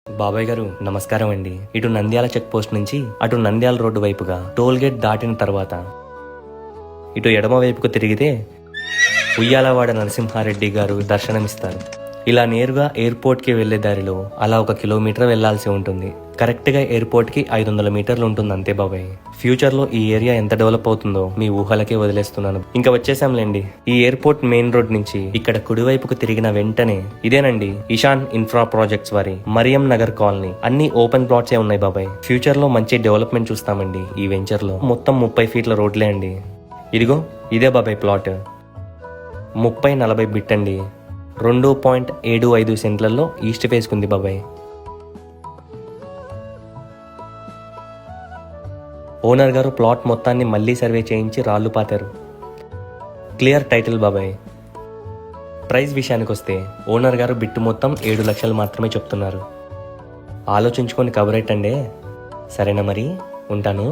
బాబాయ్ గారు నమస్కారం అండి. ఇటు నంద్యాల చెక్ పోస్ట్ నుంచి అటు నంద్యాల రోడ్డు వైపుగా టోల్ గేట్ దాటిన తర్వాత ఇటు ఎడమ వైపుకు తిరిగితే ఉయ్యాలవాడ నరసింహారెడ్డి గారు దర్శనమిస్తారు. ఇలా నేరుగా ఎయిర్పోర్ట్కి వెళ్లే దారిలో అలా 1 కిలోమీటర్ వెళ్లాల్సి ఉంటుంది. కరెక్ట్గా ఎయిర్పోర్ట్కి 500 మీటర్లు ఉంటుంది అంతే బాబాయ్. ఫ్యూచర్లో ఈ ఏరియా ఎంత డెవలప్ అవుతుందో మీ ఊహలకే వదిలేస్తున్నాను. ఇంకా వచ్చేసాంలేండి. ఈ ఎయిర్పోర్ట్ మెయిన్ రోడ్ నుంచి ఇక్కడ కుడివైపుకు తిరిగిన వెంటనే ఇదేనండి ఇషాన్ ఇన్ఫ్రా ప్రాజెక్ట్స్ వారి మరియం నగర్ కాలనీ. అన్ని ఓపెన్ ప్లాట్సే ఉన్నాయి బాబాయ్. ఫ్యూచర్లో మంచి డెవలప్మెంట్ చూస్తామండి ఈ వెంచర్లో. మొత్తం 30 ఫీట్ల రోడ్లే అండి. ఇదిగో ఇదే బాబాయ్ ప్లాట్. 30-40 బిట్ అండి. 2.75 సెంట్లలో ఈస్ట్ ఫేస్ కుంది బాబాయ్. ఓనర్ గారు ప్లాట్ మొత్తాన్ని మళ్ళీ సర్వే చేయించి రాళ్లు పాతారు. క్లియర్ టైటిల్ బాబాయ్. ప్రైస్ విషయానికి వస్తే ఓనర్ గారు బిట్టు మొత్తం 7 లక్షలు మాత్రమే చెప్తున్నారు. ఆలోచించుకొని కబురెట్టండి. సరేనా మరి, ఉంటాను.